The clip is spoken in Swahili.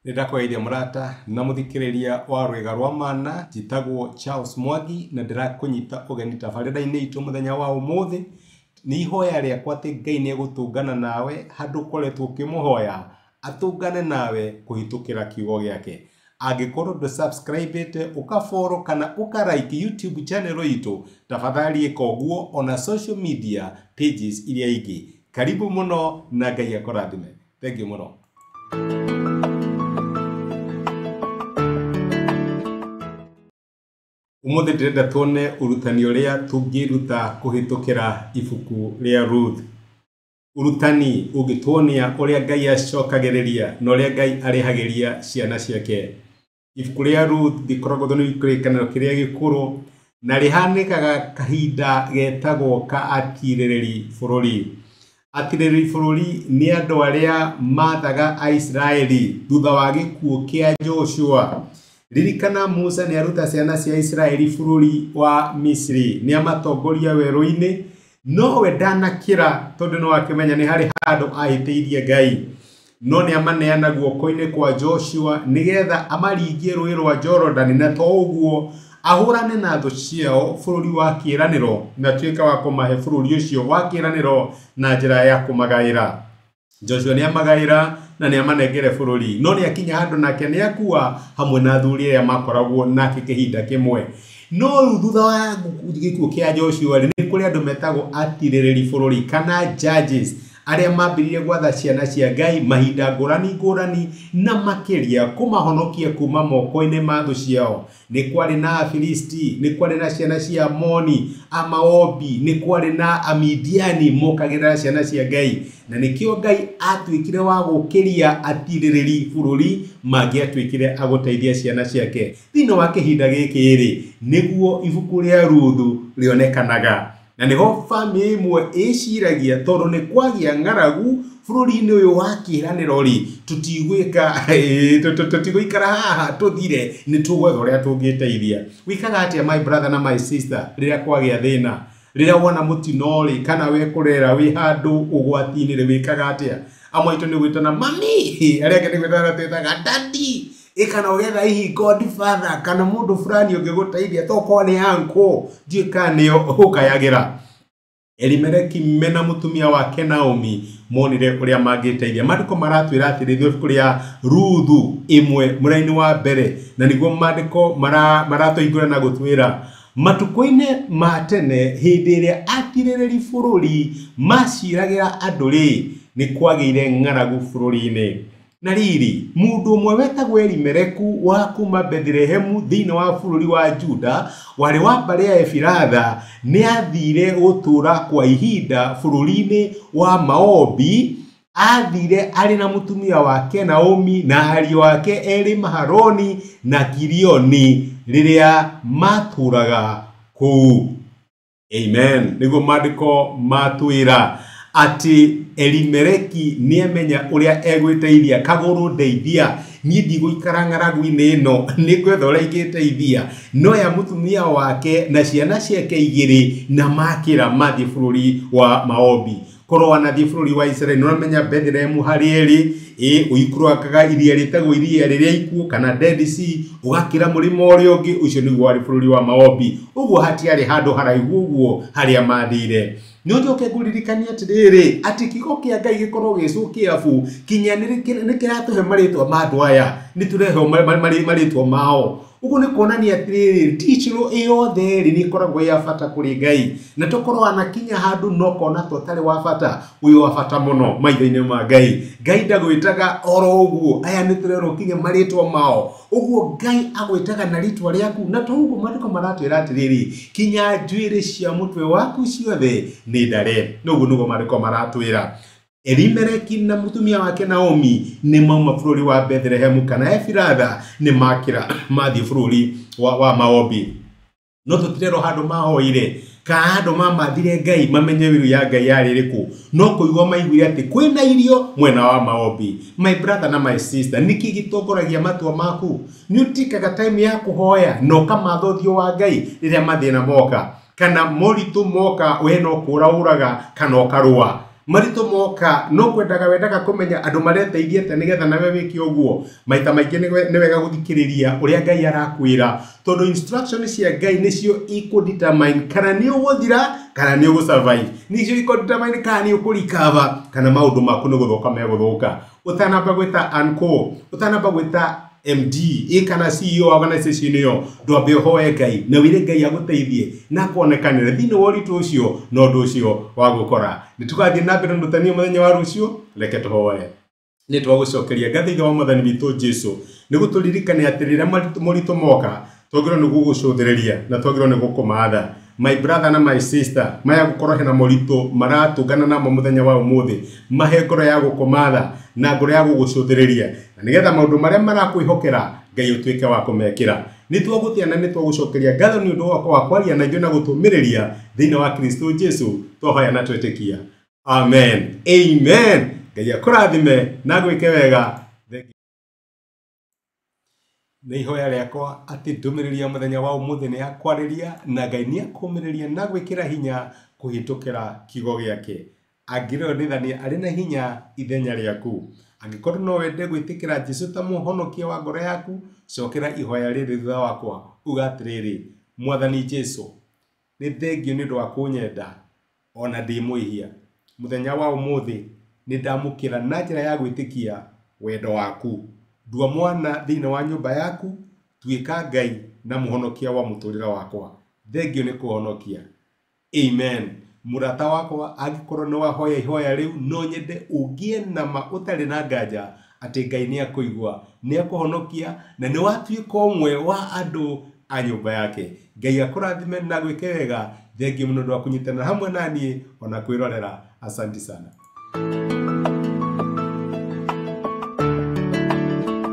Nĩndakũgeithia mũrata na mũthikĩrĩria wa rwĩga rwa mana njĩtagwo Charles Mwangi na ndĩrakũnyita ũgeni tabarĩra-inĩ itũ mũthenya wa ũmũthĩ. Nĩ ihoya rĩakwa atĩ Ngai nĩegũtũngana nawe handũ ũkoretwo ũkĩmũhoya atũngane nawe kũhĩtũkĩra kiugo gĩake. Angĩkorwo ndũ-subscribe-ĩte ũka-follow kana ũka-like YouTube channel itũ, tafadhali ĩka ũguo ona social media pages iria ingĩ. Karibu mũno na Ngai akũrathime. Thank you mũno. Ũmũthĩ ndĩrenda tuone ũrutani ũrĩa tũngĩruta kũhĩtũkĩra ibuku rĩa Ruth. Ũrutani ũngĩtuonia ũrĩa Ngai acokagĩrĩria na ũrĩa Ngai arĩhagĩria ciana ciake. Ibuku rĩa Ruth rĩkoragwo thĩinĩ wa kĩrĩkanĩro kĩrĩa gĩkũrũ na rĩhanĩkaga kahinda getagwo ka atirĩrĩri bũrũri. Atirĩrĩri bũrũri nĩ andũ arĩa mathaga Aisiraeli thutha wa gĩkuũ kĩa Joshua. Ririkana Musa nĩ aruta ciana cia Isiraeli bũrũri wa Misri, nĩ amatongoria werũ-inĩ, no we ndanakĩra tondũ no akĩmenya nĩ harĩ handũ ahĩtĩirie Ngai. No nĩ amaneana guoko-inĩ kwa Joshua nĩgetha amaringie rũĩ rwa Jordan, na to ũguo ahũrane na thũ ciao bũrũri wa kĩĩranĩro na tuĩka wa kũmahe bũrũri ũcio wa kĩĩranĩro na njĩra ya kũmagaĩra. Joshua nĩ amagaĩra na nĩ amanengere bũrũri, no nĩ akinya handũ nake nĩ akua hamwe na athuri arĩa makoragwo nake kĩhinda kĩmwe. No rĩu thutha wa gĩkuũ kĩa Joshua nĩ kũrĩ andũ metagwo atirĩrĩri bũrũri kana judges arĩa mambĩrĩirie gwatha ciana cia Ngai mahinda ngũrani na makĩria kũmahonokia kuma moko-inĩ ma thũ ciao. Nĩ kwarĩ na Afilisti, nĩ kwarĩ na ciana cia Amoni, Amaobi, nĩ kwarĩ na Amidiani mokagĩrĩra ciana cia Ngai, na nĩkĩo Ngai atuĩkire wa gũkĩria atirĩrĩri bũrũri mangĩatuĩkire agũteithia ciana ciake. Thĩinĩ wa kĩhinda gĩkĩ nĩguo ibuku rĩa Ruthu rĩonekanaga, na nĩho family ĩmwe ĩciragia tondũ nĩ kwagĩa ng'aragu bũrũri-inĩ ũyũ wa kĩĩranĩro tũtigũikara haha tũthire, nĩ tũgwetha ũrĩa tũngĩteithia. Wĩkaga atĩa my brother na my sister rĩrĩa kwagĩa thĩna, rĩrĩa wona mũtino kana we kũrera wĩ handũ ũgwati-inĩ wĩkaga atĩa? Amwe aitũ nĩ gwĩtana mami, arĩa angĩ nĩ gwĩtana twĩtaga daddy, kana ũgetha hihi godfather kana mũndũ fulani ũngĩgũteithia tokorwo nĩ uncle nduĩka nĩo ũkayagĩra. Elimeleki mena mũtumia wake Naomi monire ũrĩa mangĩteithia. Maandĩko maratwĩra atĩrĩ ibuku rĩa Ruthu ĩmwe mũraini wa mbere, na nĩguo maandĩko maratũhingũra na gũtwĩra matukũ-inĩ ma tene hĩndĩ ĩrĩa atirĩrĩri bũrũri maciragĩra andũ nĩ kwagĩire ng'aragu bũrũri-inĩ. Na riri mũndũ ũmwe wetagwo Elimeleku wa kuma Bethlehemu thĩinĩ wa bũrũri wa Juda warĩ wa mbarĩ ya Efiratha nĩ athire gũtũra kwa ihinda bũrũri-inĩ wa Maobi. Athire arĩ na mũtumia wake Naomi na ariũ ake erĩ Mahaloni na Kilioni rĩrĩa matũraga kũu. Amen. Nĩguo maandĩko matwĩra atĩ Elimeleki nĩ amenya ũrĩa egwĩteithia. Kagũrũ ndeithia, niĩ ndigũikara ng'aragu-inĩ ĩno, nĩ gwetha ũrĩa ingĩteithia. No ya mũtumia wake na ciana ciake igĩrĩ na makĩra mathiĩ bũrũri wa Maobi. Korwo wanathiĩ bũrũri wa Israeli nĩ ũramenya Bethlehemu harĩ ĩrĩ, ũikũrũkaga iria rĩtagwo iria rĩrĩa ikuũ kana Dead Sea, ũgakĩra mũrĩmo ũrĩa ũngĩ, ũcio nĩguo warĩ bũrũri wa Maobi. Ũguo hatiarĩ handũ haraihu ũguo harĩa mathire. Nĩ njoke ngũririkania atĩrĩrĩ atĩ kiugo kĩa Ngai gĩkorwo gĩcũkĩabu kinya nĩ kĩratũhe marĩtwa ma andũ aya, nĩ tũrehe marĩtwa mao. Ũguo nĩ kuonania atĩrĩrĩ teaching yothe nĩ ĩkoragwo ya bata kũrĩ Ngai, na tokorwo wanakinya handũ no kona tũtarĩ wa bata, ũyũ wa bata mũno maitho-inĩ ma Ngai. Ngai ndagwĩtaga oro ũguo, aya nĩ tũrerwo kinya marĩtwa mao. Ũguo Ngai agwĩtaga na rĩtwa rĩaku, na to ũguo maandĩko maratwĩra atĩrĩrĩ kinya njuĩrĩ cia mũtwe waku ciothe nĩ ndare. Ũguo nĩguo maandĩko maratwĩra. Elimeleki na mũtumia wake Naomi nĩ mauma bũrũri wa Bethlehemu kana Efiratha nĩ makĩra mathiĩ bũrũri wa Maobi. No tũtirerwo handũ mahoire kana handũ mamathire Ngai mamenye wĩru ya Ngai yarĩ ĩrĩkũ, no kũigua maiguire atĩ kwĩna irio mwena wa Maobi. My brother na my sister, nĩkĩ gĩtongoragia matua maku? Nĩ ũtikaga time ya kũhoya no kamatha ũthiũ wa Ngai rĩrĩa mathĩna moka, kana moritũ moka we no kũra ũraga kana ũkarũa. marito moka no kwendaga wendaga kumenya andu mareteithia te nigetha nawe wiki uguo maita maingi ni wega guthikiriria uria Ngai arakwira tondu instruction cia Ngai nicio determine kana ni uguthira kana ni ugusurvive nicio determine kana ni ukurikava kana maundu maku ni guthoka meguthuka utanamba gwita anko utanamba gwita MD kana CEO organization yo ndwambe hoye Ngai na wire Ngai aguteithie na kuonekanire thini woritu ucio no ndu ucio wa gukora nitugathie na mbere ndutania muthenya wa rucio reke tuhoye ni twagucokeria ngathiga wa muthani bitu Jesu ni guturirikane atirira muritu moka twagirwo ni gugucuthiriria na twagirwo ni gukumatha my brother na my sister maya gukorwo hena muritu maratungana namo muthenya wa umuthi mahe ngoro ya gukumatha na ngoro ya gugucuthiriria na nigetha maundu maria marakwihokera Ngai utuike wa kumekira ni twagutia na ni twagucokeria ngatho ni undu wa kwaria na na gutumiriria thiini wa Kristo Jesu twahoya na twetikia amen amen Ngai akurathime na gwike wega ni ihoya riakwa ati ndumiriria muthenya wa umuthi ni akwariria na Ngai ni akumiriria na gwikira hinya kuhitukira kigo giake angirwo nithania ari na hinya ithenya riaku angikorwo no wende gwitikira Jesu ta muhonokia wa ngoro yaku cokera ihoya riri thutha wakwa ugatiriri mwathani Jesu ni thengio ni ndu wa kunyenda ona ndi muihia muthenya wa umuthi ni ndamukira na njira ya gwitikia wendo waku ndua mwana thiini wa nyumba yaku tuika Ngai na muhonokia wa muturira wakwa thengio ni kuhonokia amen murata wakwa angikorwo ni wahoya ihoya riu no nyende ugie na ma utari na nganja ati Ngai ni akuigwa ni akuhonokia na ni watuika umwe wa andu a nyumba yake Ngai akurathime na gwike wega thengio muno ndu wa kunyitana hamwe nani ona kwirorera asante sana